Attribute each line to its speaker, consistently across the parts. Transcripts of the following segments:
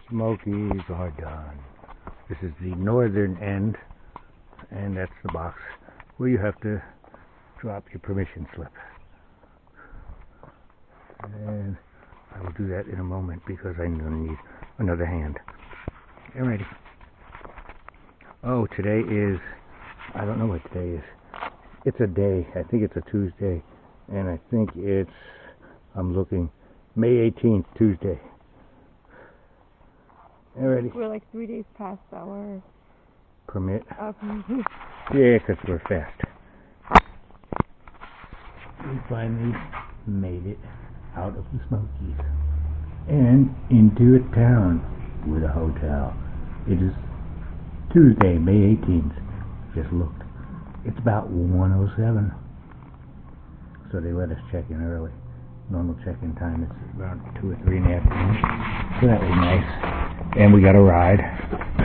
Speaker 1: Smokies are done. This is the northern end, and that's the box where you have to drop your permission slip. And I will do that in a moment because I'm going to need another hand. Alrighty. Oh, today is, I don't know what today is. It's a day. I think it's a Tuesday. And I think it's, I'm looking, May 18th, Tuesday. Alrighty.
Speaker 2: We're like 3 days past our
Speaker 1: Permit.
Speaker 2: permit.
Speaker 1: Yeah, because we're fast. We finally made it out of the Smokies and into a town with a hotel. It is Tuesday, May 18th. Just looked. It's about 1:07. So they let us check in early. Normal check-in time is around 2 or 3 in the afternoon. So that was nice. And we got a ride,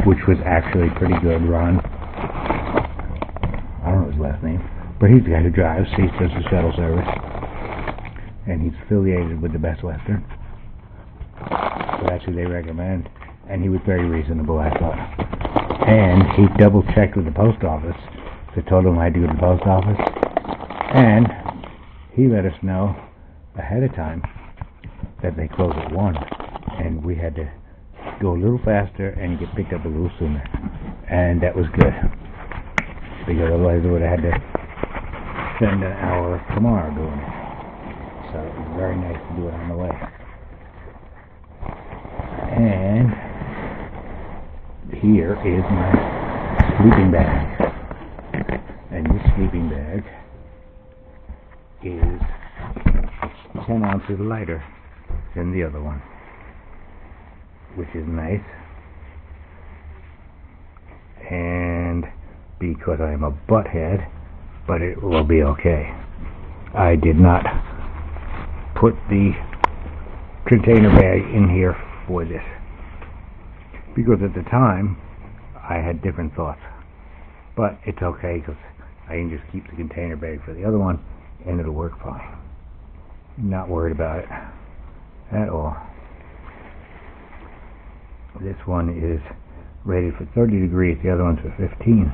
Speaker 1: which was actually pretty good. Ron, I don't know his last name, but he's the guy who drives. He does the shuttle service. And he's affiliated with the Best Western. So actually they recommend. And he was very reasonable, I thought. And he double-checked with the post office. So I told him I had to go to the post office. And he let us know ahead of time that they close at 1. And we had to go a little faster and get picked up a little sooner. And that was good. Because otherwise I would have had to spend an hour tomorrow doing it. So it was very nice to do it on the way. And here is my sleeping bag. And this sleeping bag is 10 ounces lighter than the other one, which is nice. And because I am a butthead, but it will be okay. I did not put the container bag in here for this because at the time I had different thoughts, but it's okay because I can just keep the container bag for the other one and it'll work fine. Not worried about it at all. This one is rated for 30 degrees, the other one's for 15,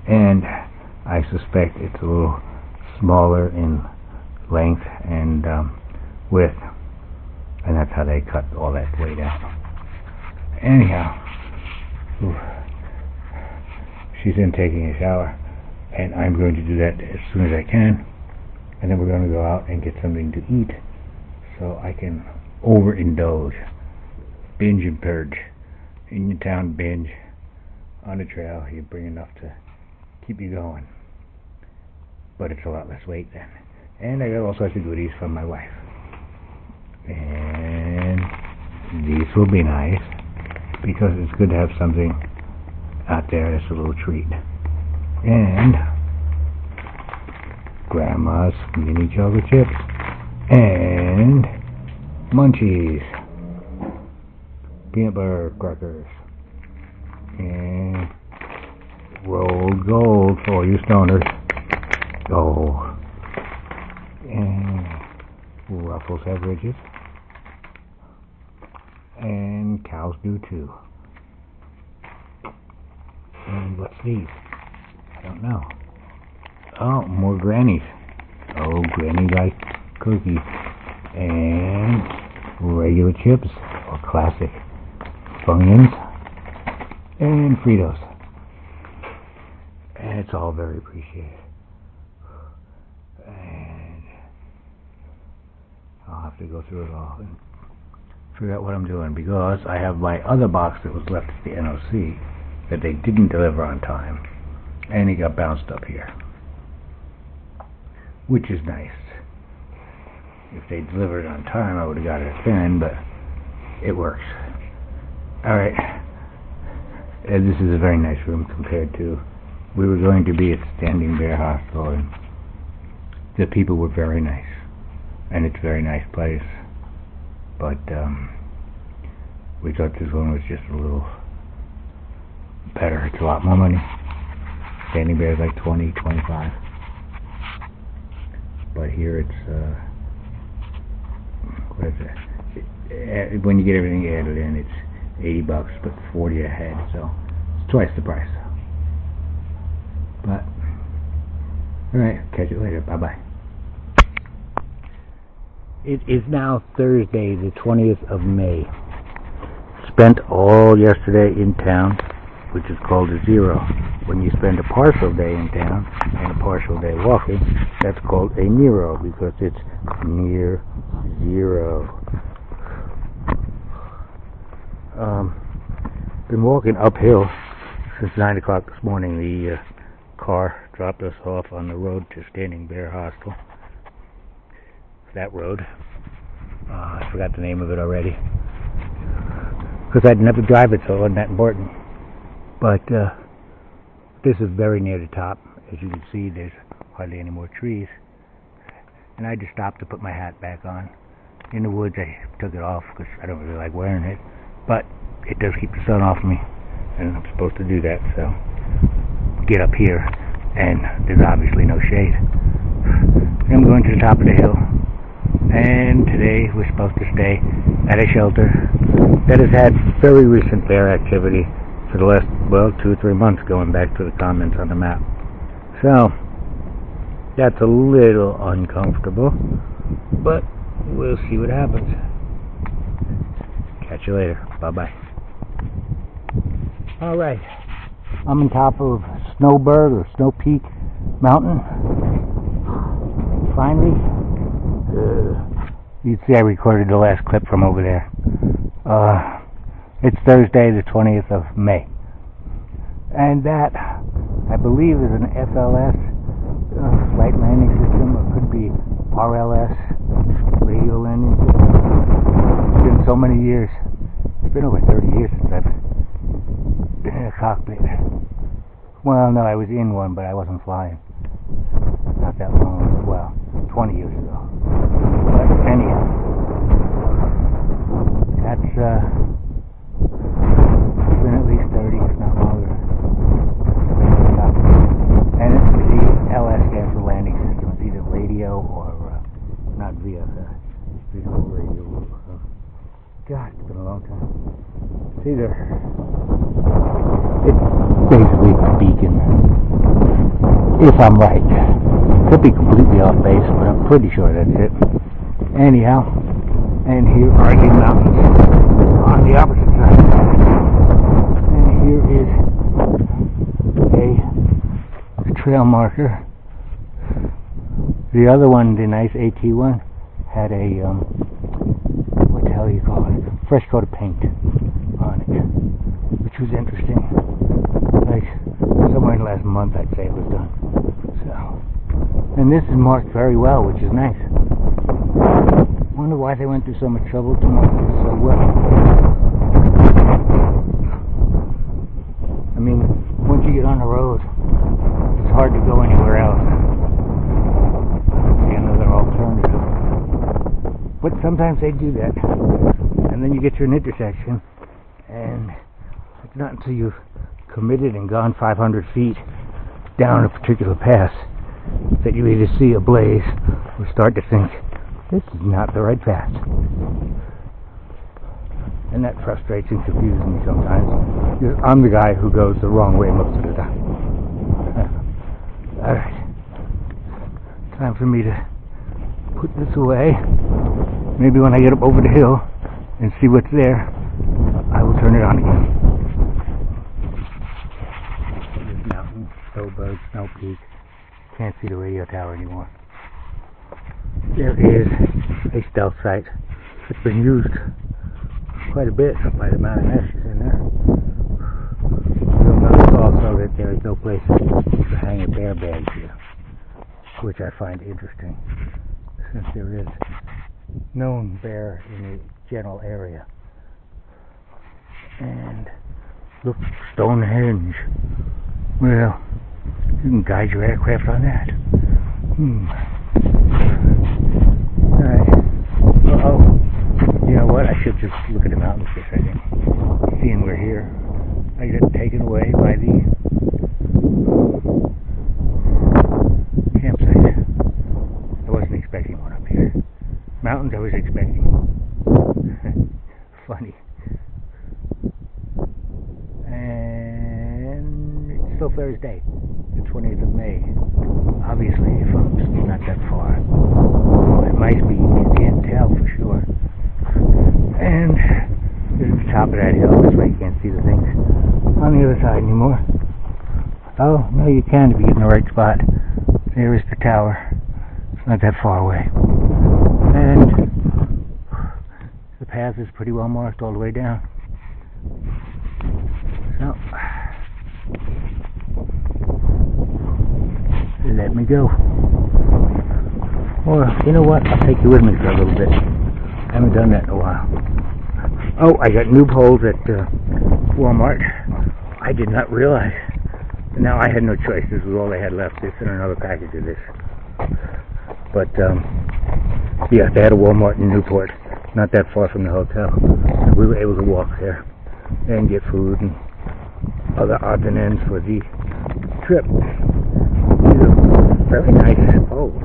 Speaker 1: and I suspect it's a little smaller in length and width, and that's how they cut all that weight out. Anyhow, she's in taking a shower, and I'm going to do that as soon as I can, and then we're going to go out and get something to eat so I can overindulge, binge and purge. In your town binge, on the trail you bring enough to keep you going, but it's a lot less weight then. And I got all sorts of goodies from my wife, and these will be nice because it's good to have something out there that's a little treat. And Grandma's mini chocolate chips and munchies, peanut butter crackers, and rolled gold for all you stoners. Oh, and Ruffles have ridges, and cows do too. And what's these? I don't know. Oh, more grannies. Oh, granny like cookies. And regular chips, or classic Funyuns, and Fritos. And it's all very appreciated. And I'll have to go through it all and figure out what I'm doing, because I have my other box that was left at the NOC that they didn't deliver on time, and it got bounced up here, which is nice. If they delivered it on time I would have got it then, but it works. Alright, this is a very nice room compared to, we were going to be at Standing Bear Hospital, and the people were very nice, and it's a very nice place, but we thought this one was just a little better. It's a lot more money. Standing Bear is like 20, 25, but here it's what is it? When you get everything added in, it's $80, but 40 a head, so it's twice the price. But, alright, catch you later. Bye-bye. It is now Thursday, the 20th of May. Spent all yesterday in town, which is called a zero. When you spend a partial day in town and a partial day walking, that's called a Nero, because it's near zero. Been walking uphill since 9 o'clock this morning. The car dropped us off on the road to Standing Bear Hostel. That road. I forgot the name of it already, because I'd never drive it, so it wasn't that important. But this is very near the top. As you can see, there's hardly any more trees. And I just stopped to put my hat back on. In the woods, I took it off because I don't really like wearing it. But it does keep the sun off me, and I'm supposed to do that, so get up here, and there's obviously no shade. I'm going to the top of the hill, and today we're supposed to stay at a shelter that has had very recent bear activity for the last, 2 or 3 months, going back to the comments on the map. So, that's a little uncomfortable, but we'll see what happens. Catch you later. Bye-bye. Alright, I'm on top of Snowbird or Snow Peak Mountain. Finally, you can see I recorded the last clip from over there. It's Thursday, the 20th of May. And that, I believe, is an FLS, flight landing system, or could be RLS, radio landing system. It's been so many years. It's been over 30 years since I've been in a cockpit. Well, no, I was in one, but I wasn't flying. Not that long ago. Well, 20 years ago. But anyhow, that's been at least 30, if not longer. And it's the LS stands for landing system. It's either radio or not VFS. Visual radio. God, it's been a long time. It's either. It's basically a beacon. If I'm right. Could be completely off base, but I'm pretty sure that's it. Anyhow, and here are the mountains on the opposite side. And here is a trail marker. The other one, the nice AT one, had a what the hell you call it? Fresh coat of paint on it, which was interesting. Like somewhere in the last month, I'd say it was done. So, and this is marked very well, which is nice. Wonder why they went through so much trouble to mark this so well. I mean, once you get on the road, it's hard to go anywhere else. See another alternative. But sometimes they do that. And then you get to an intersection, and it's not until you've committed and gone 500 feet down a particular pass that you either see a blaze or start to think, this is not the right path. And that frustrates and confuses me sometimes, because I'm the guy who goes the wrong way most of the time. Alright, time for me to put this away. Maybe when I get up over the hill and see what's there, I will turn it on again. This mountain, Snowbird, Snow Peak. Can't see the radio tower anymore. There is a stealth site. It's been used quite a bit by the amount of meshes in there. You'll notice also that there is no place to hang a bear bag here, which I find interesting, since there is known bear in the general area. And look, Stonehenge. Well, you can guide your aircraft on that. Alright. Oh, you know what? I should just look at the mountains for a second. Seeing we're here, I get taken away by the campsite. I wasn't expecting one up here. Mountains I was expecting. Funny. still Thursday, the 20th of May. Obviously, folks, it's not that far. It might be, you can't tell for sure. And this is the top of that hill. This way you can't see the things on the other side anymore. Oh, no, you can if you get in the right spot. There is the tower. It's not that far away. And the path is pretty well marked all the way down. So, let me go. Or, you know what? I'll take you with me for a little bit. I haven't done that in a while. Oh, I got new poles at Walmart. I did not realize. Now I had no choice. This was all they had left. This and another package of this. But, yeah, they had a Walmart in Newport, not that far from the hotel. We were able to walk there and get food and other odds and ends for the trip. These are very nice poles.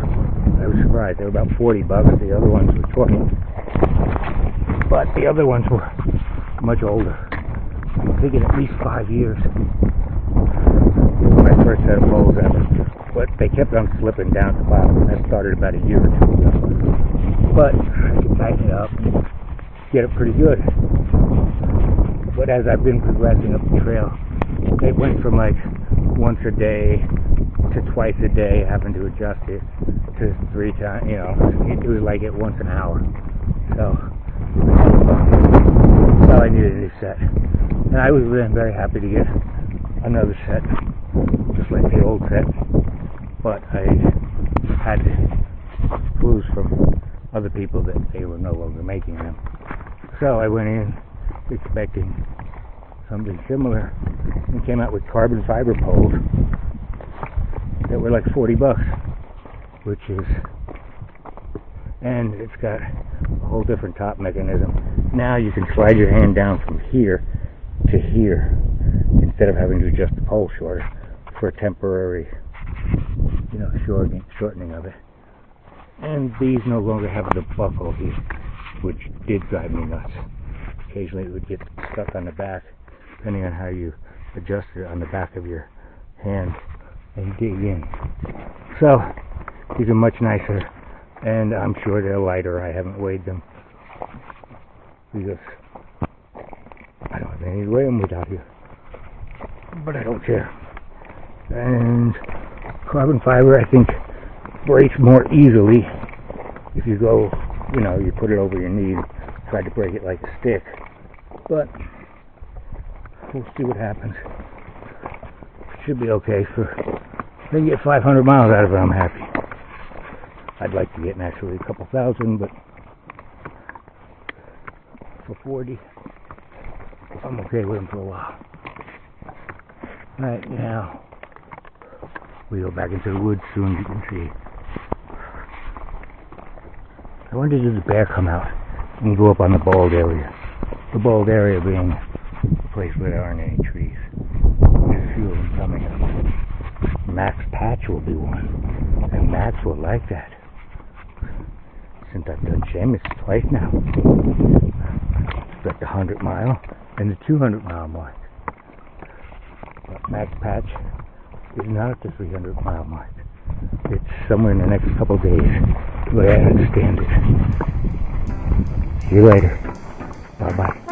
Speaker 1: I was surprised. They were about $40. The other ones were 20. But the other ones were much older. I'm thinking at least 5 years. They were my first set of poles ever. But they kept on slipping down to the bottom. That started about a year or two ago. But I could tighten it up and get it pretty good. But as I've been progressing up the trail, it went from like once a day to twice a day, having to adjust it, to 3 times, you know, it was like at once an hour. So I needed a new set. And I was then very happy to get another set, just like the old set. But I had clues from other people that they were no longer making them. So I went in expecting something similar and came out with carbon fiber poles that were like $40, which is, and it's got a whole different top mechanism. Now you can slide your hand down from here to here instead of having to adjust the pole shorter for a temporary, you know, shortening of it. And these no longer have the buckle here, which did drive me nuts. Occasionally it would get stuck on the back, depending on how you adjust it on the back of your hand and dig in. So these are much nicer, and I'm sure they're lighter. I haven't weighed them because I don't have any to weigh them without here, but I don't care. And carbon fiber, I think, breaks more easily if you go, you know, you put it over your knee and try to break it like a stick. But we'll see what happens. Should be okay for, if I can get 500 miles out of it, I'm happy. I'd like to get actually a couple thousand, but for 40, I'm okay with them for a while. Right now, we go back into the woods soon, you can see. I wonder, did the bear come out and go up on the bald area? The bald area being a place where there aren't any trees. There's a few of them coming up. Max Patch will be one, and Max will like that. Since I've done Seamus twice now. It's at the 100-mile and the 200-mile mark. But Max Patch is not at the 300-mile mark. It's somewhere in the next couple of days, the way I understand it. See you later. Bye-bye.